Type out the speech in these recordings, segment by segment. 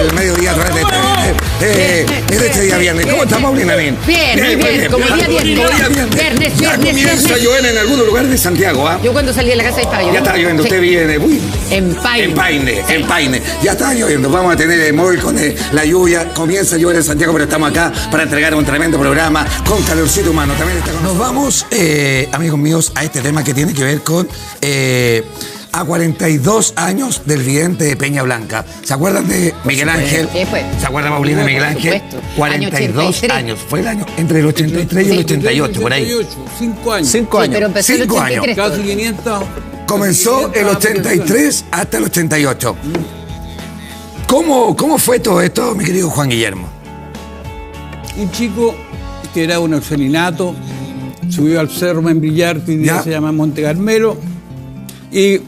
al mediodía a través de este día viernes. ¿Cómo está Paulina? Bien, muy bien, como día viernes. Ya comienza a llover en algunos lugares de Santiago, ¿ah? Yo cuando salí de la casa estaba lloviendo. Ya está lloviendo, usted viene, en Paine. Ya está lloviendo, vamos a tener el móvil con la lluvia. Comienza a llover en Santiago, pero estamos acá para entregar un tremendo programa con calorcito humano. También está con... Nos vamos, amigos míos, a este tema que tiene que ver con... a 42 años del vidente de Peña Blanca. ¿Se acuerdan de Miguel Ángel? ¿Qué fue? ¿Se acuerdan, Paulina, de Miguel Ángel? 42 años. Fue el año entre el 83 y el 88, por ahí. 5 años. 5 años. Pero empezó el 83. Casi 500. Comenzó el 83 hasta el 88. ¿Cómo fue todo esto, mi querido Juan Guillermo? Un chico que era un orfelinato, subió al Cerro Membrillar, que hoy día se llama Monte Carmelo, y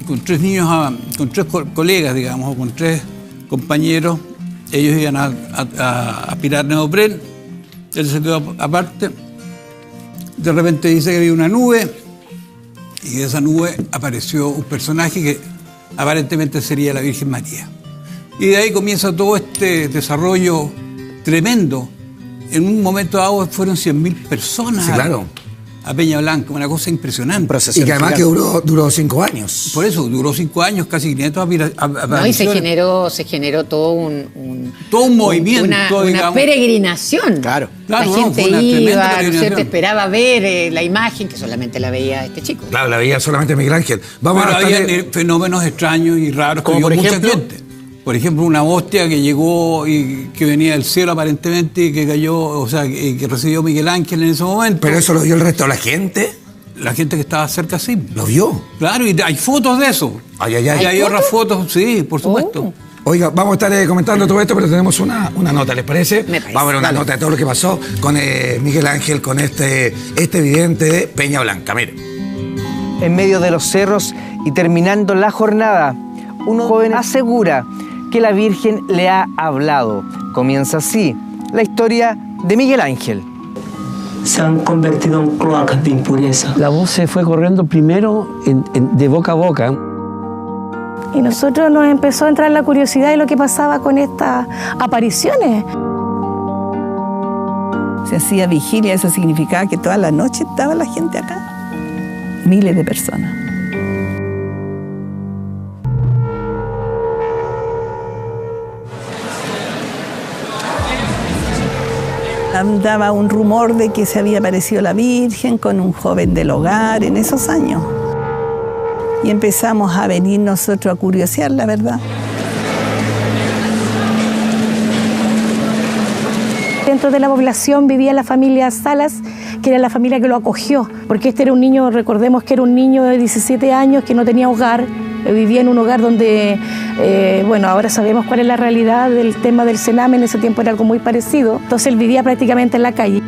con 3 niños, con 3 colegas, digamos, o con 3 compañeros, ellos iban a aspirar neopren, él se quedó aparte, de repente dice que había una nube, y de esa nube apareció un personaje que aparentemente sería la Virgen María. Y de ahí comienza todo este desarrollo tremendo. En un momento dado fueron 100.000 personas. Sí, claro. A Peña Blanca, una cosa impresionante. Y que además que duró 5 años. Por eso, duró 5 años, casi 500 apariciones. No, y se generó todo un movimiento. Una peregrinación. Claro. La gente iba, ¿no es cierto? Esperaba ver la imagen, que solamente la veía este chico. Claro, la veía solamente Miguel Ángel. Había fenómenos extraños y raros, como por ejemplo, mucha gente. Por ejemplo, una hostia que llegó y que venía del cielo aparentemente y que cayó, o sea, que recibió Miguel Ángel en ese momento. ¿Pero eso lo vio el resto de la gente? La gente que estaba cerca, sí. ¿Lo vio? Claro, y hay fotos de eso. Ay. Y hay otras fotos, sí, por supuesto. Oiga, vamos a estar comentando todo esto, pero tenemos una nota, ¿les parece? Me parece. Vamos a ver una nota de todo lo que pasó con Miguel Ángel, con este vidente de Peña Blanca. Mire. En medio de los cerros y terminando la jornada, un joven asegura que la Virgen le ha hablado. Comienza así la historia de Miguel Ángel. Se han convertido en cloacas de impureza. La voz se fue corriendo primero de boca a boca. Y nosotros nos empezó a entrar la curiosidad de lo que pasaba con estas apariciones. Se hacía vigilia, eso significaba que toda la noche estaba la gente acá. Miles de personas. Andaba un rumor de que se había aparecido la Virgen con un joven del hogar en esos años. Y empezamos a venir nosotros a curiosear, la verdad. Dentro de la población vivía la familia Salas, que era la familia que lo acogió, porque este era un niño, recordemos que era un niño de 17 años que no tenía hogar, vivía en un hogar donde, bueno, ahora sabemos cuál es la realidad del tema del cename, en ese tiempo era algo muy parecido, entonces él vivía prácticamente en la calle.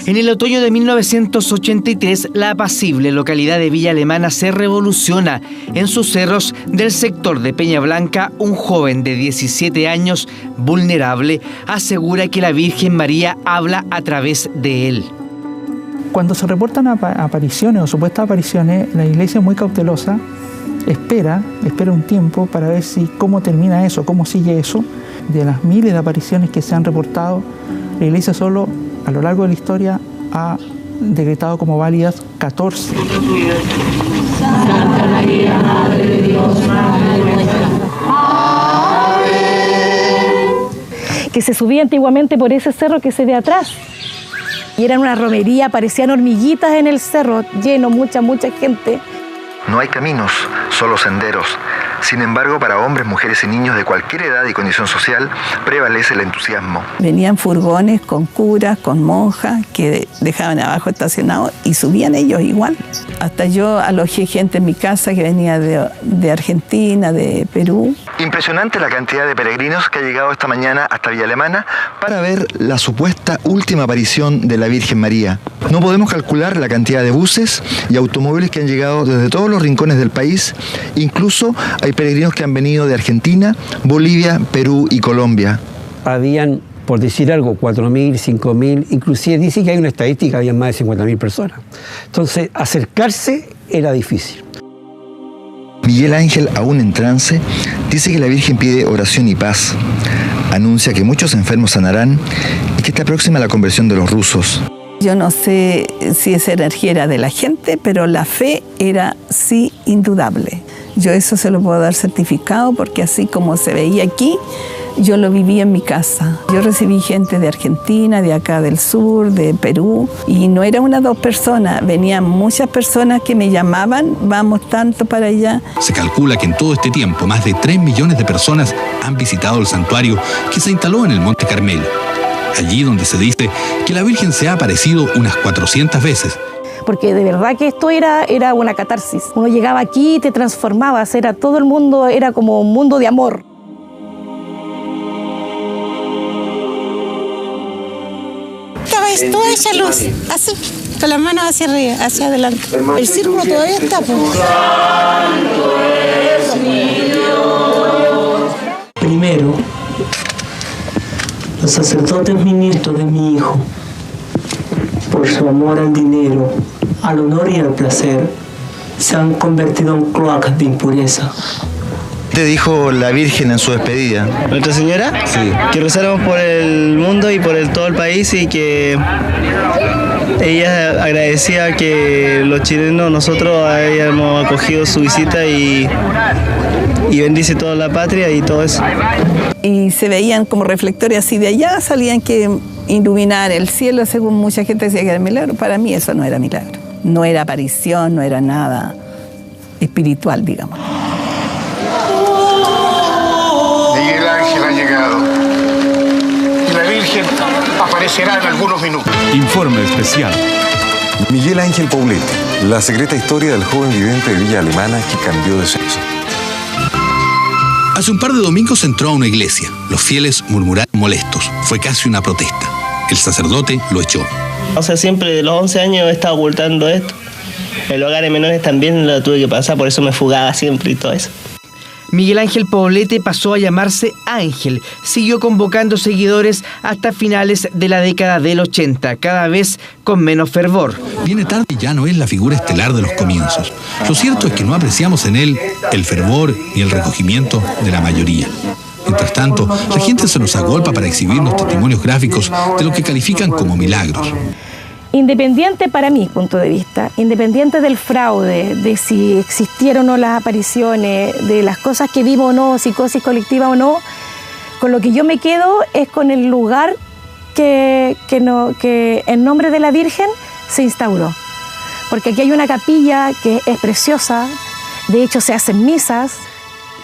En el otoño de 1983, la apacible localidad de Villa Alemana se revoluciona. En sus cerros del sector de Peña Blanca, un joven de 17 años, vulnerable, asegura que la Virgen María habla a través de él. Cuando se reportan apariciones o supuestas apariciones, la iglesia es muy cautelosa, espera un tiempo para ver cómo termina eso, cómo sigue eso. De las miles de apariciones que se han reportado, la iglesia solo a lo largo de la historia ha decretado como válidas 14. Santa María, Madre de Dios, Madre nuestra. Que se subía antiguamente por ese cerro que se ve atrás. Y era una romería, parecían hormiguitas en el cerro, lleno, mucha gente. No hay caminos, solo senderos. Sin embargo, para hombres, mujeres y niños de cualquier edad y condición social, prevalece el entusiasmo. Venían furgones con curas, con monjas, que dejaban abajo estacionados y subían ellos igual. Hasta yo alojé gente en mi casa que venía de Argentina, de Perú. Impresionante la cantidad de peregrinos que ha llegado esta mañana hasta Villa Alemana para ver la supuesta última aparición de la Virgen María. No podemos calcular la cantidad de buses y automóviles que han llegado desde todos los rincones del país. Incluso hay peregrinos que han venido de Argentina, Bolivia, Perú y Colombia. Habían, por decir algo, 4.000, 5.000, inclusive dicen que hay una estadística, había más de 50.000 personas. Entonces, acercarse era difícil. Miguel Ángel, aún en trance, Dice que la Virgen pide oración y paz. Anuncia que muchos enfermos sanarán y que está próxima a la conversión de los rusos. Yo no sé si esa energía era de la gente, pero la fe era sí indudable. Yo eso se lo puedo dar certificado porque así como se veía aquí, yo lo viví en mi casa. Yo recibí gente de Argentina, de acá del sur, de Perú, y no era una o dos personas, venían muchas personas que me llamaban, vamos tanto para allá. Se calcula que en todo este tiempo más de 3 millones de personas han visitado el santuario que se instaló en el Monte Carmelo. Allí donde se dice que la Virgen se ha aparecido unas 400 veces. Porque de verdad que esto era una catarsis. Uno llegaba aquí y te transformabas, era todo el mundo, era como un mundo de amor. Toda esa luz, así, con las manos hacia arriba, hacia adelante. El círculo todavía está. Primero, los sacerdotes ministros de mi hijo, por su amor al dinero, al honor y al placer, se han convertido en cloacas de impureza. ¿Qué dijo la Virgen en su despedida? ¿Nuestra Señora? Sí. Que rezáramos por el mundo y por todo el país y que ella agradecía que los chilenos, nosotros hayamos acogido su visita y bendice toda la patria y todo eso. Y se veían como reflectores así de allá, salían que iluminar el cielo, según mucha gente decía que era milagro. Para mí eso no era milagro. No era aparición, no era nada espiritual, digamos. Miguel Ángel ha llegado y la Virgen aparecerá en algunos minutos. Informe especial. Miguel Ángel Poblete, la secreta historia del joven vidente de Villa Alemana que cambió de sexo. Hace un par de domingos entró a una iglesia. Los fieles murmuraron molestos. Fue casi una protesta. El sacerdote lo echó. O sea, siempre de los 11 años he estado ocultando esto. El hogar de menores también lo tuve que pasar, por eso me fugaba siempre y todo eso. Miguel Ángel Poblete pasó a llamarse Ángel. Siguió convocando seguidores hasta finales de la década del 80, cada vez con menos fervor. Viene tarde y ya no es la figura estelar de los comienzos. Lo cierto es que no apreciamos en él el fervor ni el recogimiento de la mayoría. Mientras tanto, la gente se nos agolpa para exhibirnos testimonios gráficos de lo que califican como milagros. Independiente para mi punto de vista, independiente del fraude, de si existieron o no las apariciones, de las cosas que vimos o no, psicosis colectiva o no, con lo que yo me quedo es con el lugar que en nombre de la Virgen se instauró. Porque aquí hay una capilla que es preciosa, de hecho se hacen misas.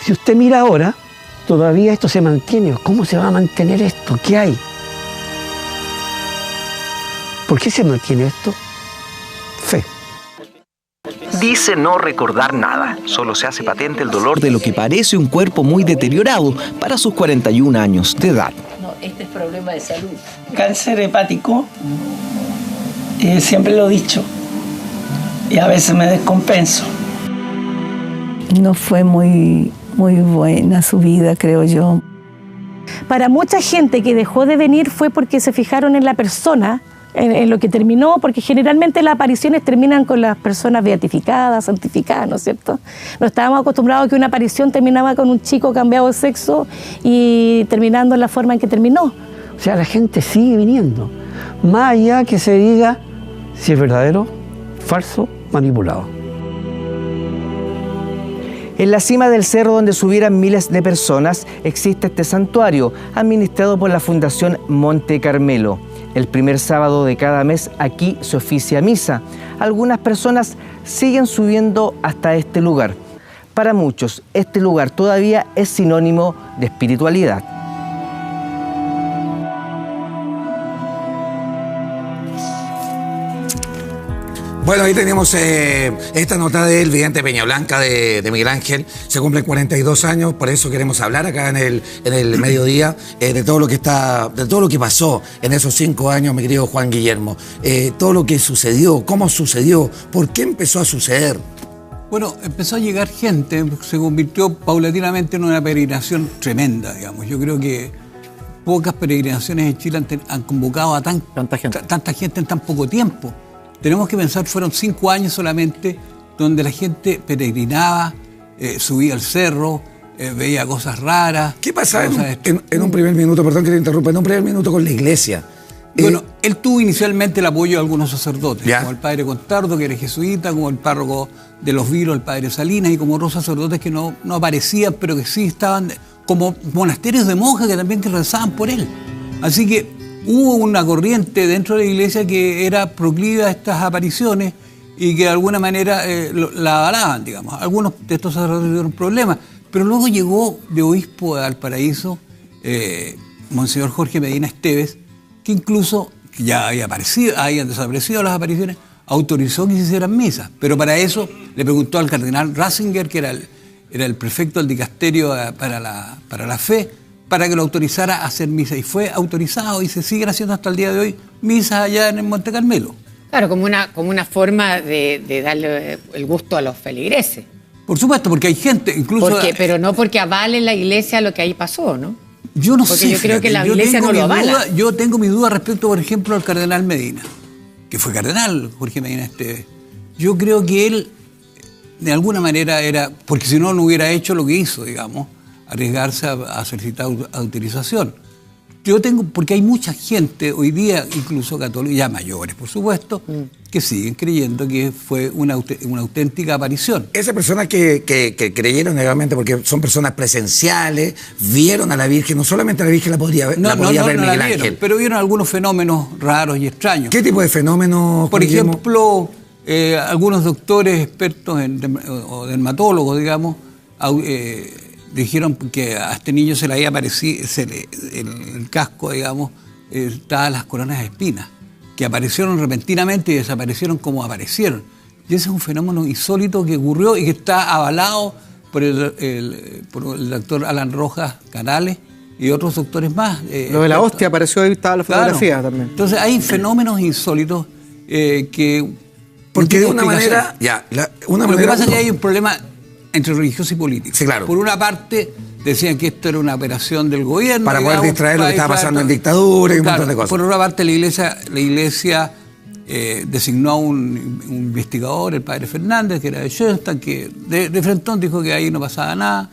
Si usted mira ahora, todavía esto se mantiene. ¿Cómo se va a mantener esto? ¿Qué hay? ¿Por qué se mantiene esto? Fe. Dice no recordar nada, solo se hace patente el dolor de lo que parece un cuerpo muy deteriorado para sus 41 años de edad. No, este es problema de salud. Cáncer hepático, siempre lo he dicho, y a veces me descompenso. No fue muy buena su vida, creo yo. Para mucha gente que dejó de venir fue porque se fijaron en la persona, en lo que terminó, porque generalmente las apariciones terminan con las personas beatificadas, santificadas, ¿no es cierto? No estábamos acostumbrados a que una aparición terminaba con un chico cambiado de sexo y terminando en la forma en que terminó. O sea, la gente sigue viniendo, más allá que se diga si es verdadero, falso, manipulado. En la cima del cerro donde subieran miles de personas existe este santuario, administrado por la Fundación Monte Carmelo. El primer sábado de cada mes aquí se oficia misa. Algunas personas siguen subiendo hasta este lugar. Para muchos, este lugar todavía es sinónimo de espiritualidad. Bueno, ahí tenemos esta nota del vidente Peña Blanca de Miguel Ángel. Se cumplen 42 años, por eso queremos hablar acá en el mediodía de todo lo que pasó en esos 5 años, mi querido Juan Guillermo. Todo lo que sucedió, cómo sucedió, por qué empezó a suceder. Bueno, empezó a llegar gente, se convirtió paulatinamente en una peregrinación tremenda, digamos. Yo creo que pocas peregrinaciones en Chile han convocado a tanta gente en tan poco tiempo. Tenemos que pensar, fueron 5 años solamente donde la gente peregrinaba, subía al cerro, veía cosas raras. ¿Qué pasa en un primer minuto, perdón que te interrumpa, en un primer minuto con la iglesia? Bueno, él tuvo inicialmente el apoyo de algunos sacerdotes, como el padre Contardo, que era jesuita, como el párroco de Los Vilos, el padre Salinas, y como otros sacerdotes que no aparecían, pero que sí estaban como monasterios de monjas que también rezaban por él. Así que hubo una corriente dentro de la iglesia que era proclive a estas apariciones y que de alguna manera la avalaban, digamos. Algunos de estos sacerdotes tuvieron problemas, pero luego llegó de obispo de Valparaíso, Monseñor Jorge Medina Esteves, que incluso ya habían desaparecido las apariciones, autorizó que se hicieran misas. Pero para eso le preguntó al cardenal Ratzinger, que era el prefecto del dicasterio para la fe, para que lo autorizara a hacer misa. Y fue autorizado y se siguen haciendo hasta el día de hoy misas allá en Monte Carmelo. Claro, como una forma de darle el gusto a los feligreses. Por supuesto, porque hay gente, incluso... Pero no porque avale la iglesia lo que ahí pasó, ¿no? Yo no porque sé. Yo creo que la iglesia no lo avala. Yo tengo mi duda respecto, por ejemplo, al cardenal Medina, que fue cardenal Jorge Medina Esteves. Yo creo que él, de alguna manera, era... Porque si no hubiera hecho lo que hizo, digamos, arriesgarse a solicitar autorización. Porque hay mucha gente hoy día, incluso católicos, ya mayores, por supuesto, que siguen creyendo que fue una auténtica aparición. Esas personas que creyeron realmente, porque son personas presenciales, vieron a la Virgen, no solamente a la Virgen la podía ver Miguel Ángel. Pero vieron algunos fenómenos raros y extraños. ¿Qué tipo de fenómenos? Por ejemplo, algunos doctores expertos o dermatólogos, digamos, dijeron que a este niño se le había aparecido, el casco, digamos, estaban las coronas de espinas, que aparecieron repentinamente y desaparecieron como aparecieron. Y ese es un fenómeno insólito que ocurrió y que está avalado por el doctor Alan Rojas Canales y otros doctores más. Lo de la hostia apareció ahí, estaba la fotografía también. Entonces hay fenómenos insólitos que... Porque de una manera... Lo que pasa es que hay un problema entre religioso y político. Sí, claro. Por una parte, decían que esto era una operación del gobierno. Para poder distraer lo que estaba pasando en dictadura y un montón de cosas. Por otra parte, la iglesia designó a un investigador, el padre Fernández, que era de Schoenstatt, que de frentón dijo que ahí no pasaba nada,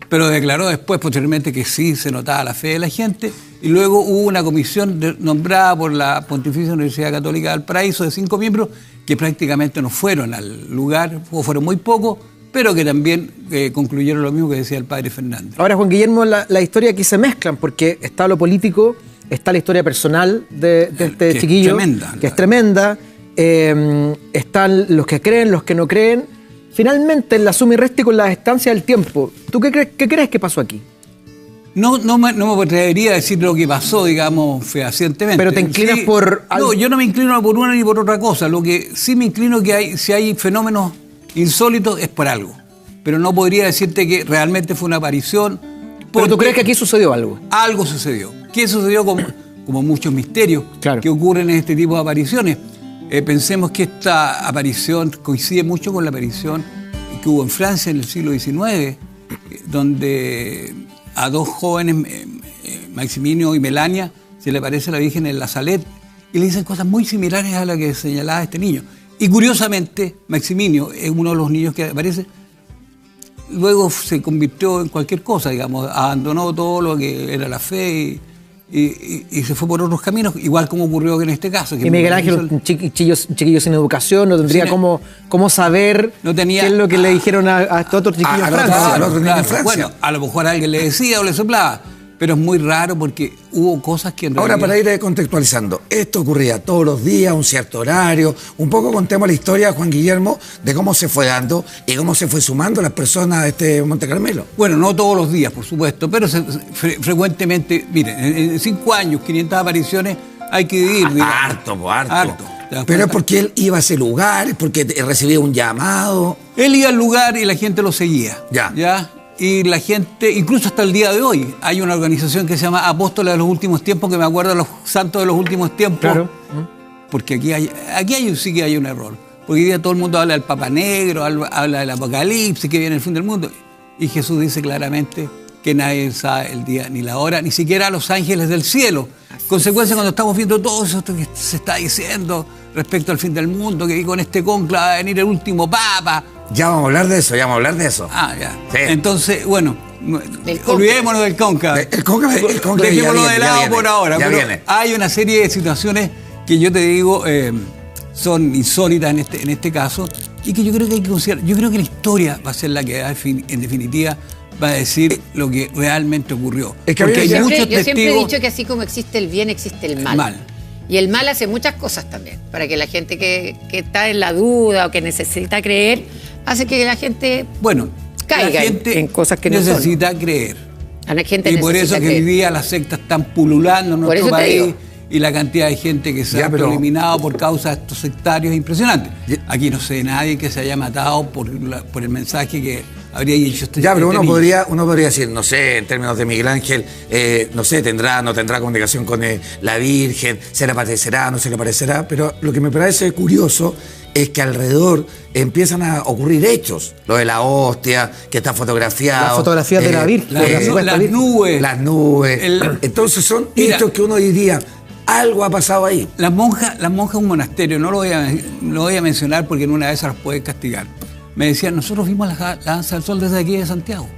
pero declaró después, posteriormente, que sí se notaba la fe de la gente. Y luego hubo una comisión nombrada por la Pontificia Universidad Católica de Valparaíso de 5 miembros que prácticamente no fueron al lugar, o fueron muy pocos, pero que también concluyeron lo mismo que decía el padre Fernández. Ahora, Juan Guillermo, la historia aquí se mezclan, porque está lo político, está la historia personal de este chiquillo, que es tremenda, están los que creen, los que no creen. Finalmente, en la suma y resta y con la distancia del tiempo, ¿tú qué crees que pasó aquí? No me atrevería a decir lo que pasó, digamos, fehacientemente. Pero te inclinas por... No, yo no me inclino por una ni por otra cosa. Lo que sí me inclino que si hay fenómenos insólito es por algo, pero no podría decirte que realmente fue una aparición. ¿Pero tú crees que aquí sucedió algo? Algo sucedió. ¿Qué sucedió? Como muchos misterios que ocurren en este tipo de apariciones. Pensemos que esta aparición coincide mucho con la aparición que hubo en Francia en el siglo XIX, donde a 2 jóvenes, Maximino y Melania, se le aparece la Virgen en la Salette y le dicen cosas muy similares a las que señalaba este niño. Y curiosamente, Maximino es uno de los niños que aparece, luego se convirtió en cualquier cosa, digamos, abandonó todo lo que era la fe y se fue por otros caminos, igual como ocurrió en este caso. Y Miguel Ángel, un chiquillo sin educación, no tendría cómo saber qué es lo que le dijeron a estos otros chiquillos en Francia. Bueno, a lo mejor alguien le decía o le soplaba, pero es muy raro porque hubo cosas que en realidad... Ahora, para ir contextualizando, esto ocurría todos los días, a un cierto horario. Un poco contemos la historia, Juan Guillermo, de cómo se fue dando y cómo se fue sumando las personas de Monte Carmelo. Bueno, no todos los días, por supuesto, pero frecuentemente, miren, en 5 años, 500 apariciones, hay que dividir. Harto. Pero es porque él iba a ese lugar, es porque recibía un llamado. Él iba al lugar y la gente lo seguía. ¿Ya? Y la gente, incluso hasta el día de hoy, hay una organización que se llama Apóstoles de los Últimos Tiempos, que me acuerdo de los santos de los últimos tiempos. Claro. Porque aquí sí que hay un error. Porque hoy día todo el mundo habla del Papa Negro, habla del Apocalipsis, que viene el fin del mundo. Y Jesús dice claramente que nadie sabe el día ni la hora, ni siquiera los ángeles del cielo. Consecuencia, cuando estamos viendo todo eso que se está diciendo respecto al fin del mundo, que con este conclave va a venir el último Papa. Ya vamos a hablar de eso. Ah, ya. Sí. Entonces, bueno, olvidémonos del cóncavo. El cóncavo dejémoslo de lado por ahora. Pero viene. Hay una serie de situaciones que yo te digo son insólitas en este caso y que yo creo que hay que considerar. Yo creo que la historia va a ser la que en definitiva va a decir lo que realmente ocurrió. Es que porque yo siempre he dicho que así como existe el bien, existe el mal. Y el mal hace muchas cosas también, para que la gente que está en la duda o que necesita creer, hace que la gente caiga en cosas que no necesita creer. La gente y por eso que hoy día las sectas están pululando en nuestro país y la cantidad de gente que se ha eliminado por causa de estos sectarios es impresionante. Aquí no sé de nadie que se haya matado por el mensaje que habría dicho este. Ya, pero uno podría decir, no sé, en términos de Miguel Ángel, no sé, no tendrá comunicación con la Virgen, se le aparecerá, no se le aparecerá, pero lo que me parece curioso es que alrededor empiezan a ocurrir hechos. Lo de la hostia, que está fotografiado. Las fotografías de la Virgen. Las nubes. Entonces son hechos que uno diría, algo ha pasado ahí. Las monjas de un monasterio, no lo voy a mencionar porque en una de esas las pueden castigar. Me decían, nosotros vimos la danza del sol desde aquí de Santiago.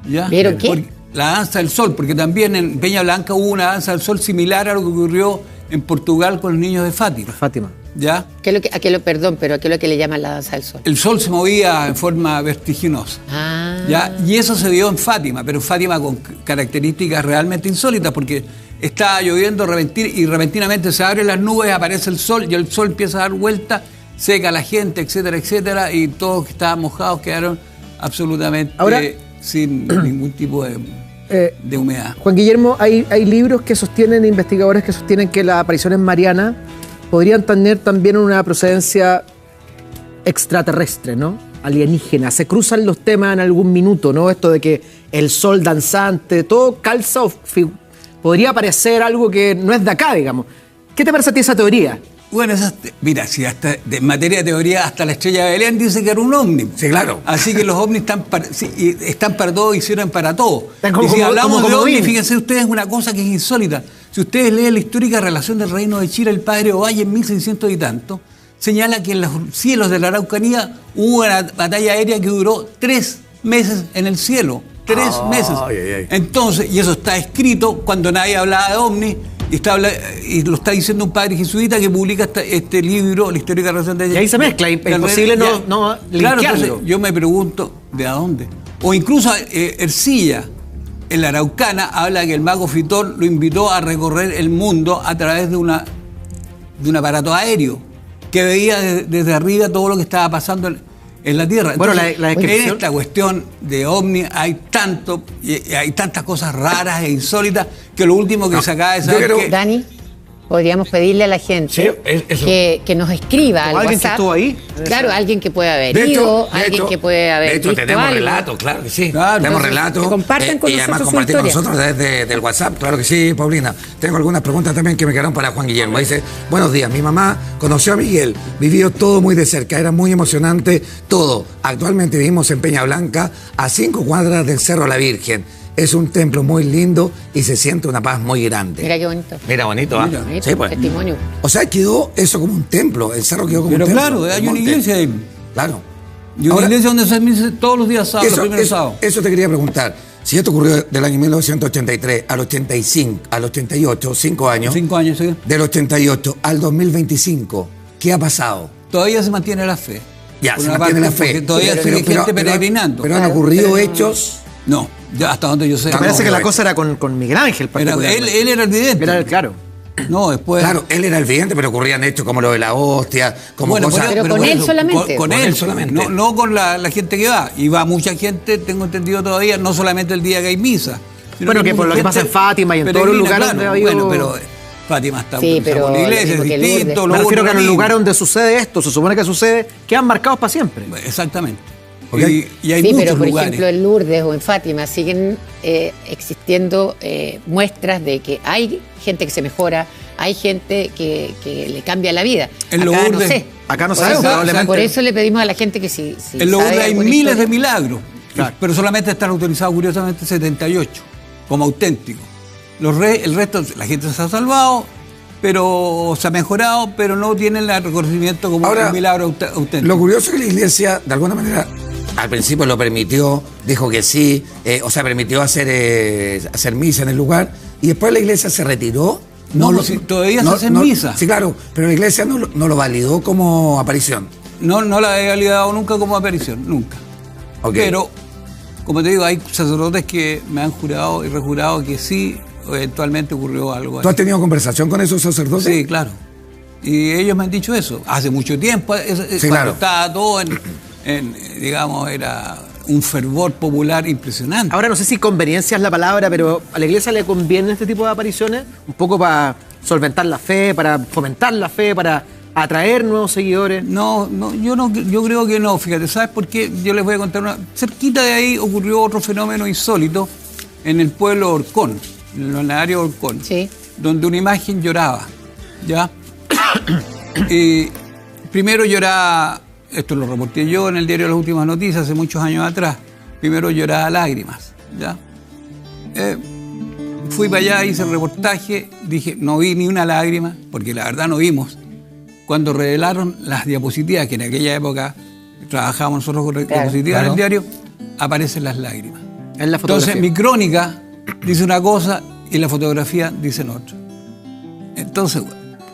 ¿Ya? ¿Pero qué? La danza del sol, porque también en Peña Blanca hubo una danza del sol similar a lo que ocurrió en Portugal con los niños de Fátima. ¿Ya? ¿Pero a qué es lo que le llaman la danza del sol? El sol se movía en forma vertiginosa. ¿Ya? Y eso se dio en Fátima, pero en Fátima con características realmente insólitas, porque estaba lloviendo y repentinamente se abren las nubes, aparece el sol y el sol empieza a dar vuelta, seca a la gente, etcétera, etcétera, y todos que estaban mojados quedaron absolutamente sin ningún tipo de humedad. Juan Guillermo, hay libros que sostienen, investigadores que sostienen que las apariciones marianas podrían tener también una procedencia extraterrestre, ¿no? Alienígena. Se cruzan los temas en algún minuto, ¿no? Esto de que el sol danzante, todo calza o podría parecer algo que no es de acá, digamos. ¿Qué te parece a ti esa teoría? Bueno, mira, si hasta en materia de teoría, hasta la estrella de Belén dice que era un ovni. Sí, claro. Así que los ovnis están para todo y sirven para todo. Y si hablamos de ovnis, fíjense ustedes una cosa que es insólita. Si ustedes leen la histórica relación del reino de Chira, el padre Ovalle en 1600 y tanto, señala que en los cielos de la Araucanía hubo una batalla aérea que duró 3 meses en el cielo. 3 meses. Entonces, y eso está escrito cuando nadie hablaba de ovnis. Y lo está diciendo un padre jesuita que publica este libro, la histórica relación de... Y ahí se mezcla, es imposible no claro, entonces yo me pregunto, ¿de dónde? O incluso Ercilla, en la Araucana, habla que el mago Fitón lo invitó a recorrer el mundo a través de un aparato aéreo, que veía desde arriba todo lo que estaba pasando en la Tierra. Entonces, bueno, la descripción... En esta cuestión de ovni hay tantas cosas raras e insólitas que lo último que se acaba de saber que... Dani, podríamos pedirle a la gente que nos escriba al ¿Alguien WhatsApp. Que estuvo ahí? Claro, alguien que puede haber ido, alguien que puede haber visto tenemos algo. relatos, claro que sí. Tenemos relatos. Que compartan con y nosotros además su compartir con historia. nosotros desde del WhatsApp, claro que sí, Paulina. Tengo algunas preguntas también que me quedaron para Juan Guillermo. Dice, buenos días, mi mamá conoció a Miguel, vivió todo muy de cerca, era muy emocionante todo. Actualmente vivimos en Peña Blanca, a 5 cuadras del Cerro La Virgen. Es un templo muy lindo y se siente una paz muy grande. Mira qué bonito. Mira, bonito, ¿ah? Bonito, sí, pues. Testimonio. O sea, quedó eso como un templo, el cerro quedó como Pero un templo. claro, hay una iglesia ahí. Claro. Y una iglesia donde se misa todos los días sábados, los primeros sábados. Eso te quería preguntar. Si esto ocurrió del año 1983 al 85, al 88, 5 años. 5 años, sí. Del 88 al 2025, ¿qué ha pasado? Todavía se mantiene la fe. Ya, se mantiene la fe. Todavía sigue gente peregrinando. Pero han ocurrido hechos... No, ya hasta donde yo sé. Me parece que la cosa era con Miguel Ángel. Él era el vidente. Claro. No, después... Claro, él era el vidente, pero ocurrían hechos como lo de la hostia, como cosas... Pero con él solamente. Con él solamente. No con la gente que va. Y va mucha gente, tengo entendido todavía, no solamente el día que hay misa. Bueno, que por lo que pasa en Fátima y en todos los lugares donde ha habido... Bueno, pero Fátima está con la iglesia, es distinto. Me refiero que en el lugar donde sucede esto, se supone que sucede, quedan marcados para siempre. Exactamente. Y hay muchos pero por lugares. Ejemplo en Lourdes o en Fátima siguen existiendo muestras de que hay gente que se mejora, hay gente que le cambia la vida. En Lourdes, no sé. Acá no sabemos. Por eso le pedimos a la gente que si en Lourdes hay miles de milagros, pero solamente están autorizados curiosamente 78 como auténticos. El resto, la gente se ha salvado, pero se ha mejorado, pero no tienen el reconocimiento como un milagro auténtico. Lo curioso es que la iglesia, de alguna manera, al principio lo permitió, dijo que sí, permitió hacer misa en el lugar, y después la iglesia se retiró. Todavía se hacen misa. Sí, claro, pero la iglesia no lo validó como aparición. No la he validado nunca como aparición, nunca. Okay. Pero, como te digo, hay sacerdotes que me han jurado y rejurado que sí, eventualmente ocurrió algo ahí. ¿Tú has tenido conversación con esos sacerdotes? Sí, claro. Y ellos me han dicho eso. Hace mucho tiempo, cuando estaba todo digamos, era un fervor popular impresionante. Ahora no sé si conveniencia es la palabra, pero a la iglesia le conviene este tipo de apariciones, un poco para solventar la fe, para fomentar la fe, para atraer nuevos seguidores. Yo creo que no, fíjate, ¿sabes por qué? Yo les voy a contar cerquita de ahí ocurrió otro fenómeno insólito en el pueblo de Orcón, en el balneario Orcón, donde una imagen lloraba, ¿ya? Y primero lloraba, esto lo reporté yo en el diario Las Últimas Noticias hace muchos años atrás, primero lloraba lágrimas, ¿ya? Fui para allá, hice el reportaje, dije, no vi ni una lágrima, porque la verdad no vimos. Cuando revelaron las diapositivas, que en aquella época trabajábamos nosotros con diapositivas en el diario, aparecen las lágrimas. En la fotografía. Entonces mi crónica dice una cosa y la fotografía dicen otra. Entonces,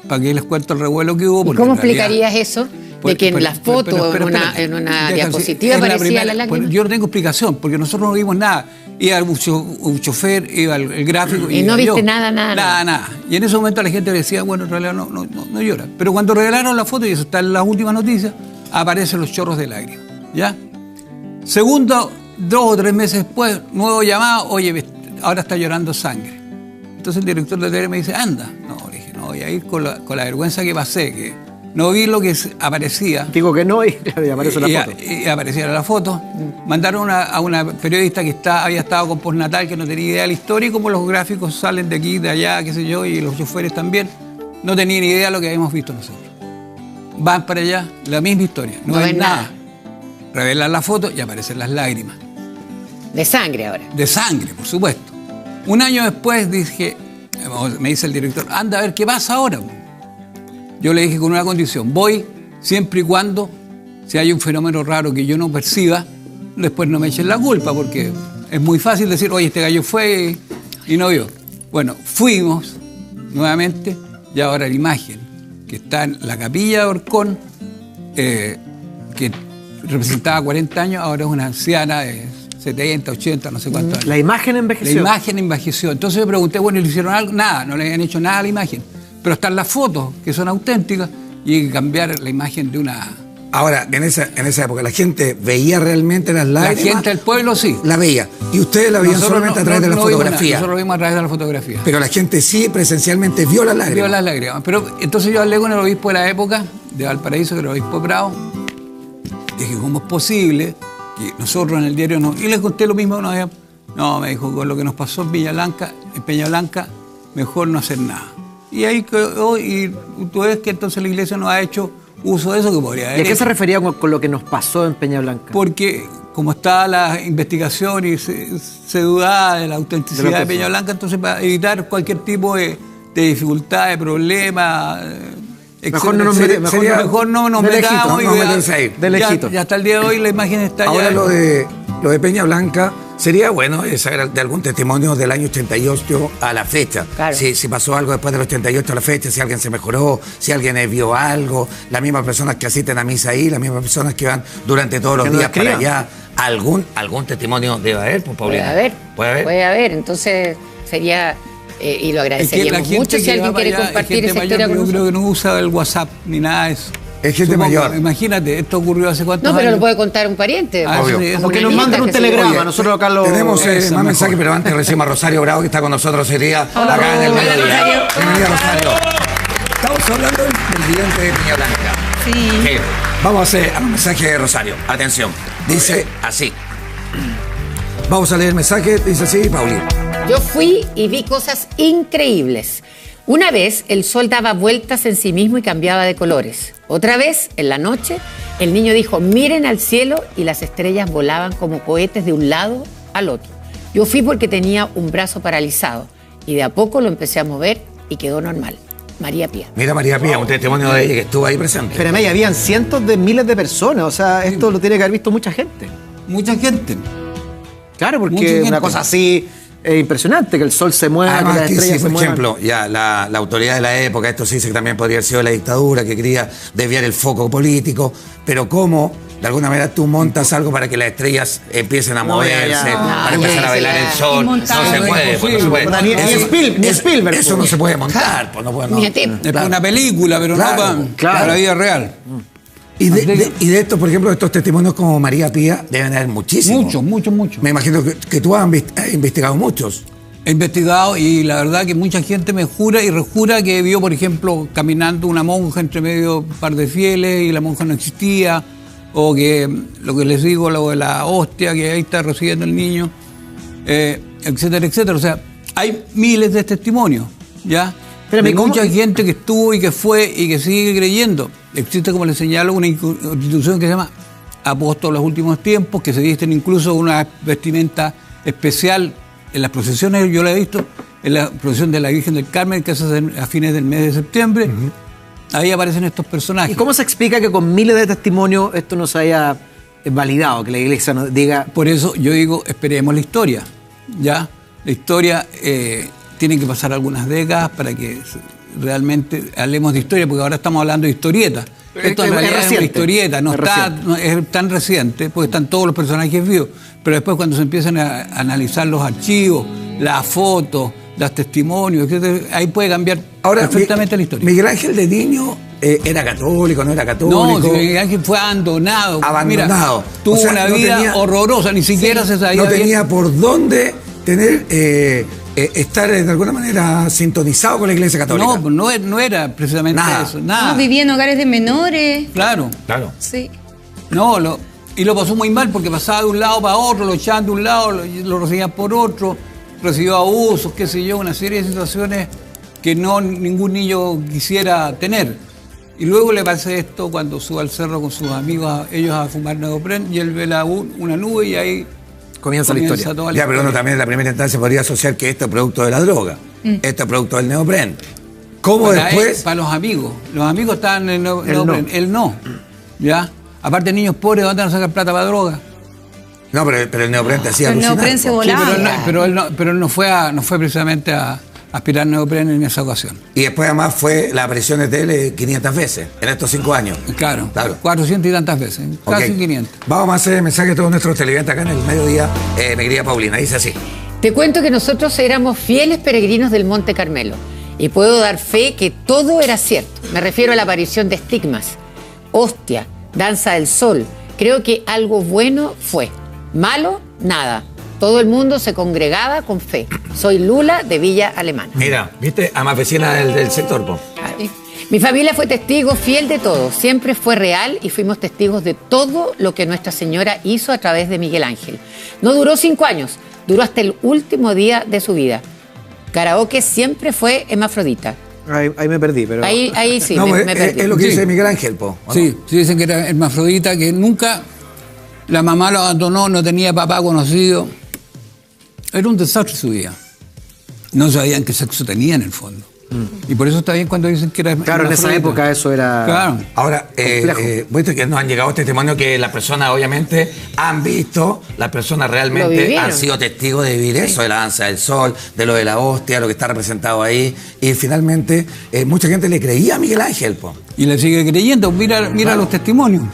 ¿para qué les cuento el revuelo que hubo? ¿Y cómo explicarías eso? De que en las fotos, en una diapositiva aparecía la lágrima. Yo no tengo explicación, porque nosotros no vimos nada. Iba un chofer, iba el gráfico. Y no viste nada. Y en ese momento la gente decía, bueno, en realidad no llora. Pero cuando revelaron la foto, y eso está en las últimas noticias, aparecen los chorros de lágrimas. ¿Ya? Segundo, 2 o 3 meses después, nuevo llamado, oye, ahora está llorando sangre. Entonces el director de tele me dice, anda. No, le dije, no, voy a ir con la vergüenza que pasé, que no vi lo que aparecía. Digo que no, y aparece la foto. Y aparecía la foto. Mandaron a una periodista que había estado con postnatal, que no tenía idea de la historia, y como los gráficos salen de aquí, de allá, qué sé yo, y los choferes también, no tenían idea de lo que habíamos visto nosotros. Van para allá, la misma historia, no ven nada. Revelan la foto y aparecen las lágrimas. De sangre ahora. De sangre, por supuesto. Un año después me dice el director, anda a ver qué pasa ahora. Yo le dije con una condición, voy siempre y cuando, si hay un fenómeno raro que yo no perciba, después no me echen la culpa, porque es muy fácil decir, oye, este gallo fue y no vio. Bueno, fuimos nuevamente, y ahora la imagen que está en la capilla de Orcón, que representaba 40 años, ahora es una anciana de 70, 80, no sé cuántos años. La imagen envejeció. La imagen envejeció. Entonces me pregunté, bueno, ¿y le hicieron algo? Nada, no le habían hecho nada a la imagen. Pero están las fotos, que son auténticas, y hay que cambiar la imagen de una... Ahora, en esa época, ¿la gente veía realmente las lágrimas? La gente del pueblo sí. La veía. ¿Y ustedes la veían solamente a través de la fotografía? Nosotros lo vimos a través de la fotografía. Pero la gente sí presencialmente vio las lágrimas. Vio las lágrimas. Pero entonces yo hablé con el obispo de la época, de Valparaíso, que era el obispo Prado. Dije, ¿cómo es posible que nosotros en el diario no? Y les conté lo mismo una vez. No, me dijo, con lo que nos pasó en Peña Blanca, mejor no hacer nada. Y ahí quedó, y tú ves que entonces la iglesia no ha hecho uso de eso que podría haber. ¿Y a qué se refería con lo que nos pasó en Peña Blanca? Porque como estaba la investigación y se dudaba de la autenticidad de Peña Blanca, entonces para evitar cualquier tipo de dificultad, de problema, mejor no nos metamos. Y hasta el día de hoy la imagen está ahora ya. Lo de Peña Blanca sería bueno saber de algún testimonio del año 88 a la fecha. Claro. Si pasó algo después del 88 a la fecha, si alguien se mejoró, si alguien vio algo, las mismas personas que asisten a misa ahí, las mismas personas que van durante todos los días para allá. Algún testimonio debe haber, pues, Paulina. Puede haber. Entonces sería, y lo agradeceríamos mucho si alguien quiere compartir esa historia con nosotros. Yo creo que no usa el WhatsApp ni nada de eso. Es gente mayor. Imagínate, esto ocurrió hace cuántos años. No, pero lo puede contar un pariente. O que nos manden un telegrama. Nosotros acá lo... Tenemos más mensajes, pero antes recibimos a Rosario Bravo, que está con nosotros hoy día, acá en el mediodía. Bienvenida, Rosario. Estamos hablando del presidente de Peña Blanca. Sí. Vamos a hacer un mensaje de Rosario. Atención. Dice así. Vamos a leer el mensaje. Dice así, Paulina. Yo fui y vi cosas increíbles. Una vez el sol daba vueltas en sí mismo y cambiaba de colores. Otra vez, en la noche, el niño dijo, miren al cielo, y las estrellas volaban como cohetes de un lado al otro. Yo fui porque tenía un brazo paralizado y de a poco lo empecé a mover y quedó normal. María Pía. Mira, María Pía, un testimonio de ella que estuvo ahí presente. Pero ahí habían cientos de miles de personas, o sea, esto lo tiene que haber visto mucha gente. Mucha gente. Claro, porque una cosa así es impresionante, que el sol se mueva, además, que las estrellas se muevan. Por ejemplo, ya la autoridad de la época, esto se dice que también podría haber sido la dictadura, que quería desviar el foco político, pero ¿cómo? De alguna manera tú montas algo para que las estrellas empiecen a moverse, para empezar a bailar el sol. No se puede, pues, no se puede. Ni Spielberg. Eso no se puede montar, pues no puede. No. Es para una película, pero no para la vida real. Y de estos, por ejemplo, de estos testimonios como María Pía, deben haber muchísimos. Muchos. Me imagino que tú has investigado muchos. He investigado y la verdad que mucha gente me jura y rejura que vio, por ejemplo, caminando una monja entre medio de un par de fieles y la monja no existía, o que lo que les digo, lo de la hostia, que ahí está recibiendo el niño, etcétera, etcétera. O sea, hay miles de testimonios, ¿ya? De mucha gente que estuvo y que fue y que sigue creyendo. Existe, como les señalo, una institución que se llama Apóstoles de los Últimos Tiempos, que se visten incluso una vestimenta especial en las procesiones. Yo la he visto en la procesión de la Virgen del Carmen, que se hace a fines del mes de septiembre. Ahí aparecen estos personajes. ¿Y cómo se explica que con miles de testimonios esto no se haya validado, que la iglesia nos diga? Por eso yo digo, esperemos la historia, ¿ya? La historia tiene que pasar algunas décadas para que realmente hablemos de historia, porque ahora estamos hablando de historietas. Esto en realidad es una historieta, no es tan reciente, porque están todos los personajes vivos, pero después cuando se empiezan a analizar los archivos, las fotos, los testimonios, etc., ahí puede cambiar perfectamente la historia. Miguel Ángel de niño era católico, no era católico. No, Miguel Ángel fue abandonado. Abandonado. Mira, tuvo una vida horrorosa, ni siquiera se sabía. No tenía por dónde tener... estar de alguna manera sintonizado con la Iglesia Católica. No era precisamente eso, nada. No, vivía en hogares de menores. Claro. Sí. Y lo pasó muy mal porque pasaba de un lado para otro, lo echaban de un lado, lo recibían por otro, recibió abusos, qué sé yo, una serie de situaciones que ningún niño quisiera tener. Y luego le pasa esto cuando sube al cerro con sus amigos, ellos a fumar neopren, y él ve una nube y ahí comienza la historia. Ya, pero uno también en la primera instancia podría asociar que esto es producto de la droga, esto es producto del neopren. ¿Cómo después? Para los amigos estaban en el neopren, él no. ¿Ya? Aparte, niños pobres, ¿dónde van a sacar plata para droga? No, pero el neopren te hacía alucinar. El neopren se volaba. Sí, pero él no fue precisamente a aspirar neopren en esa ocasión. Y después además fue las apariciones de él 500 veces en estos 5 años. Claro, 400 y tantas veces, casi 500. Vamos a hacer el mensaje de todos nuestros televidentes acá en el mediodía, mi querida Paulina, dice así. Te cuento que nosotros éramos fieles peregrinos del Monte Carmelo y puedo dar fe que todo era cierto. Me refiero a la aparición de estigmas, hostia, danza del sol. Creo que algo bueno fue, malo, nada. Todo el mundo se congregaba con fe. Soy Lula, de Villa Alemana. Mira, ¿viste? A más vecina del sector, po. Mi familia fue testigo fiel de todo. Siempre fue real y fuimos testigos de todo lo que Nuestra Señora hizo a través de Miguel Ángel. No duró 5 años, duró hasta el último día de su vida. Karaoke siempre fue hermafrodita. Ahí me perdí, pero... Ahí sí, me perdí. Es lo que dice Miguel Ángel, po. Sí, dicen que era hermafrodita, que nunca la mamá lo abandonó, no tenía papá conocido. Era un desastre su vida. No sabían qué sexo tenía en el fondo. Y por eso está bien cuando dicen que era... Claro, en esa época eso era... Claro. Ahora, bueno, que nos han llegado testimonios que las personas obviamente han visto, las personas realmente han sido testigos de vivir eso, de la danza del sol, de lo de la hostia, lo que está representado ahí. Y finalmente, mucha gente le creía a Miguel Ángel, po. Y le sigue creyendo. Mira los testimonios.